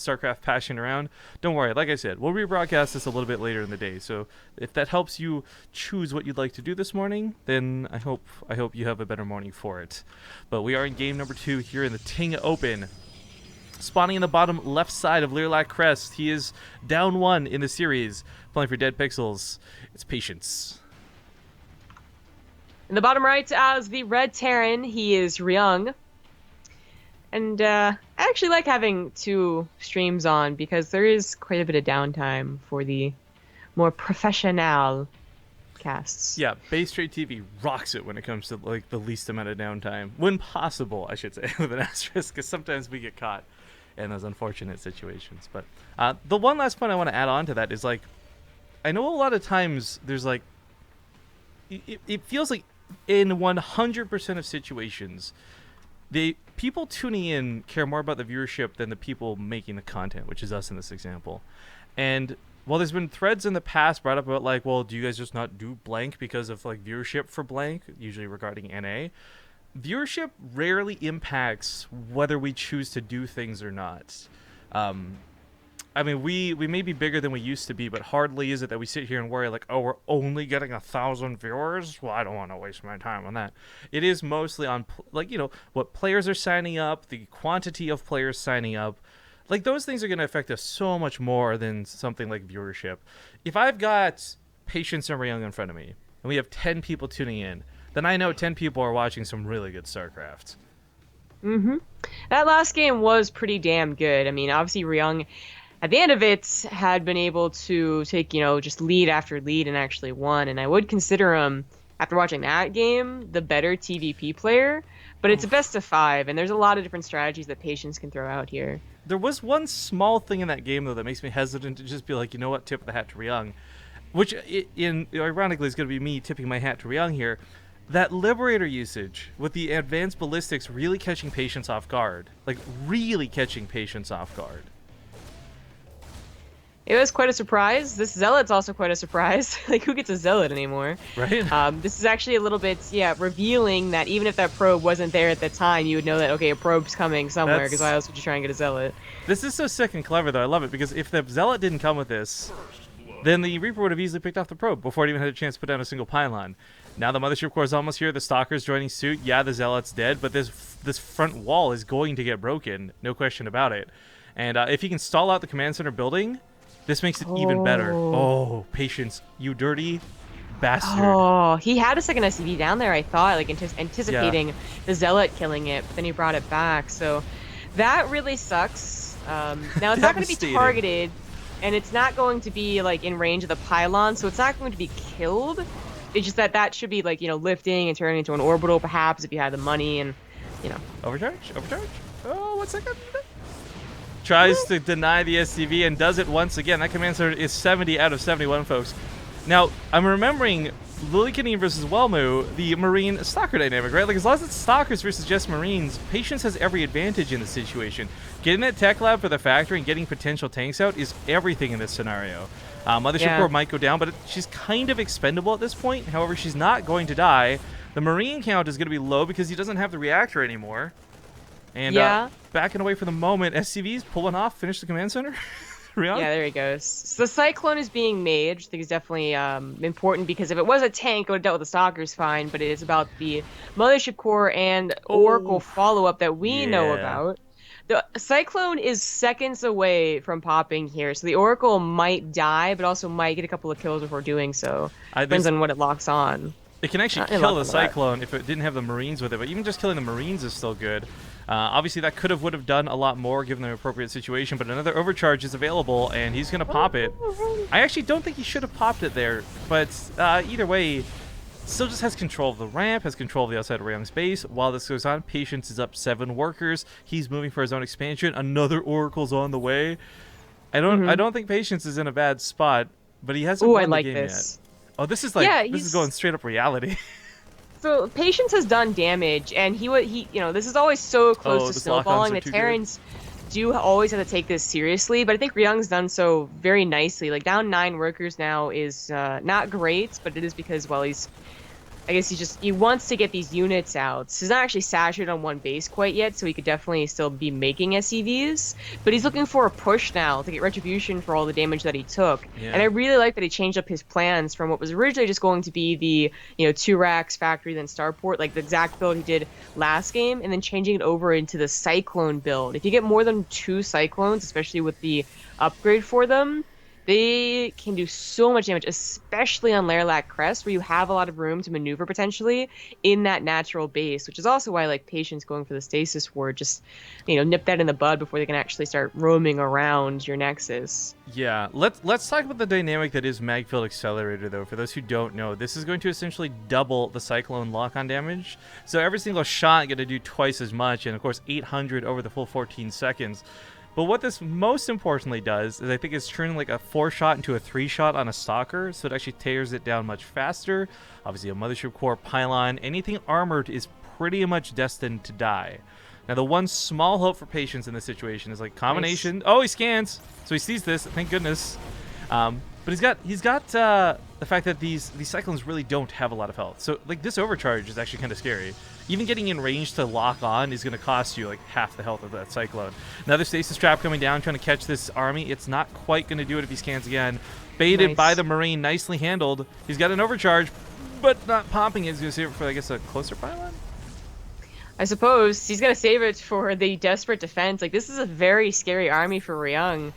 StarCraft passion around, don't worry. Like I said, we'll rebroadcast this a little bit later in the day. So if that helps you choose what you'd like to do this morning, then I hope you have a better morning for it. But we are in game number 2 here in the Ting Open. Spawning in the bottom left side of Lilac Crest. He is down 1 in the series. Playing for Dead Pixels. It's Patience. In the bottom right, as the Red Terran, he is Ryung. And I actually like having 2 streams on because there is quite a bit of downtime for the more professional casts. Yeah, base trade TV rocks it when it comes to like the least amount of downtime. When possible, I should say, with an asterisk, because sometimes we get caught in those unfortunate situations. But the one last point I want to add on to that is, like, I know a lot of times there's like, it feels like in 100% of situations, people tuning in care more about the viewership than the people making the content, which is us in this example. And while there's been threads in the past brought up about like, well, do you guys just not do blank because of like viewership for blank, usually regarding NA, viewership rarely impacts whether we choose to do things or not. I mean, we may be bigger than we used to be, but hardly is it that we sit here and worry like, oh, we're only getting 1,000 viewers? Well, I don't want to waste my time on that. It is mostly on, like, you know, what players are signing up, the quantity of players signing up. Like, those things are going to affect us so much more than something like viewership. If I've got Patience and Ryung in front of me, and we have 10 people tuning in, then I know 10 people are watching some really good StarCraft. Mm-hmm. That last game was pretty damn good. I mean, obviously Ryung, at the end of it, had been able to take, you know, just lead after lead and actually won. And I would consider him, after watching that game, the better TvP player. But it's a best of 5, and there's a lot of different strategies that Patience can throw out here. There was one small thing in that game, though, that makes me hesitant to just be like, you know what, tip the hat to Ryung. Which, ironically, is going to be me tipping my hat to Ryung here. That Liberator usage, with the advanced ballistics really catching Patience off guard. Like, really catching Patience off guard. It was quite a surprise. This Zealot's also quite a surprise. Like, who gets a Zealot anymore? Right. This is actually a little bit, revealing that even if that probe wasn't there at the time, you would know that, okay, a probe's coming somewhere, because why else would you try and get a Zealot? This is so sick and clever, though. I love it, because if the Zealot didn't come with this, then the Reaper would have easily picked off the probe before it even had a chance to put down a single pylon. Now the Mothership Core is almost here. The Stalker's joining suit. Yeah, the Zealot's dead, but this front wall is going to get broken. No question about it. And if he can stall out the command center building, this makes it even better. Oh, Patience, you dirty bastard. Oh, he had a second SCV down there, I thought, like anticipating the Zealot killing it, but then he brought it back. So that really sucks. Now it's not going to be targeted, and it's not going to be like in range of the pylon, so it's not going to be killed. It's just that should be like, you know, lifting and turning into an orbital perhaps if you had the money and, you know. Overcharge? Oh, 1 second. Tries to deny the SCV and does it once again. That command center is 70 out of 71, folks. Now, I'm remembering Lilikanine versus Wellmu, the Marine Stalker dynamic, right? Like, as long as it's Stalkers versus just Marines, Patience has every advantage in this situation. Getting that tech lab for the factory and getting potential tanks out is everything in this scenario. Mothership Core might go down, but she's kind of expendable at this point. However, she's not going to die. The Marine count is going to be low because he doesn't have the reactor anymore. And backing away for the moment, SCV's pulling off, finish the command center. Yeah, there he goes. So the Cyclone is being made, which I think is definitely important, because if it was a tank, it would have dealt with the Stalkers fine, but it is about the Mothership Core and Oracle follow-up that we know about. The Cyclone is seconds away from popping here, so the Oracle might die, but also might get a couple of kills before doing so. Depends on what it locks on. It can actually kill the Cyclone if it didn't have the Marines with it, but even just killing the Marines is still good. Obviously, that would have done a lot more given the appropriate situation, but another overcharge is available, and he's going to pop it. I actually don't think he should have popped it there, but either way, still just has control of the ramp, has control of the outside of Ryung's base. While this goes on, Patience is up 7 workers. He's moving for his own expansion. Another Oracle's on the way. I don't think Patience is in a bad spot, but he hasn't won the game yet. Oh, this is like this is going straight up reality. So Patience has done damage, and he you know, this is always so close to snowballing. The Terrans do always have to take this seriously, but I think Ryung's done so very nicely. Like, down 9 workers now is not great, but it is because, well, he's I guess he wants to get these units out. So he's not actually saturated on one base quite yet, so he could definitely still be making SCVs. But he's looking for a push now to get retribution for all the damage that he took. Yeah. And I really like that he changed up his plans from what was originally just going to be the 2 racks factory then starport, like the exact build he did last game, and then changing it over into the cyclone build. If you get more than 2 cyclones, especially with the upgrade for them, they can do so much damage, especially on Lairlac Crest, where you have a lot of room to maneuver potentially in that natural base, which is also why I like Patience going for the Stasis Ward. Just, nip that in the bud before they can actually start roaming around your Nexus. Yeah, let's talk about the dynamic that is Magfield Accelerator, though. For those who don't know, this is going to essentially double the Cyclone lock-on damage. So every single shot going to do twice as much, and of course 800 over the full 14 seconds. But what this most importantly does is I think it's turning like a 4-shot into a 3-shot on a Stalker, so it actually tears it down much faster. Obviously a Mothership Core, Pylon, anything armored is pretty much destined to die. Now the one small hope for Patience in this situation is like combination. Nice. Oh, he scans, so he sees this. Thank goodness. But he's got the fact that these Cyclones really don't have a lot of health. So like this overcharge is actually kind of scary. Even getting in range to lock on is going to cost you like half the health of that Cyclone. Another Stasis Trap coming down, trying to catch this army. It's not quite going to do it if he scans again. Baited by the Marine, nicely handled. He's got an overcharge, but not popping it. He's going to save it for, I guess, a closer pylon? I suppose he's going to save it for the desperate defense. Like, this is a very scary army for Ryung.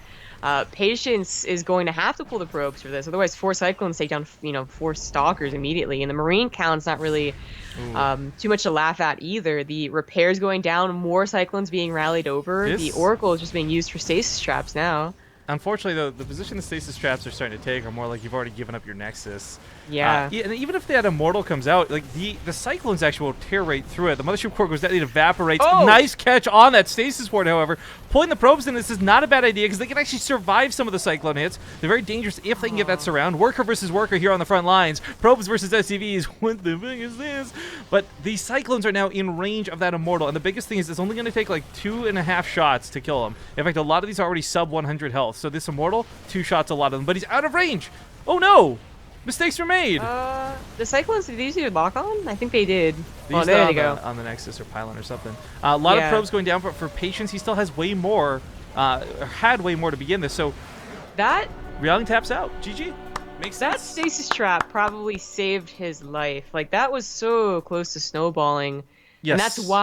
Patience is going to have to pull the probes for this. Otherwise, 4 Cyclones take down, 4 Stalkers immediately. And the Marine count's not really too much to laugh at either. The repairs going down, more Cyclones being rallied over. The Oracle is just being used for stasis traps now. Unfortunately, though, the position the stasis traps are starting to take are more like you've already given up your Nexus. Yeah. And even if that Immortal comes out, like the Cyclones actually will tear right through it. The Mothership Core goes down, it evaporates. Oh! Nice catch on that stasis ward, however. Pulling the probes in this is not a bad idea because they can actually survive some of the Cyclone hits. They're very dangerous if they can get that surround. Worker versus worker here on the front lines. Probes versus SCVs. What the fuck is this? But these Cyclones are now in range of that Immortal. And the biggest thing is it's only going to take like 2.5 shots to kill him. In fact, a lot of these are already sub 100 health. So this Immortal, 2 shots, a lot of them. But he's out of range. Oh no! Mistakes were made. The Cyclones, did these do lock on? I think they did. Oh, there you go. On the Nexus or Pylon or something. A lot of probes going down, but for Patience, he still has way more, had way more to begin this. So that Ryung taps out. GG. Makes sense. That stasis trap probably saved his life. Like, that was so close to snowballing. Yes. And that's why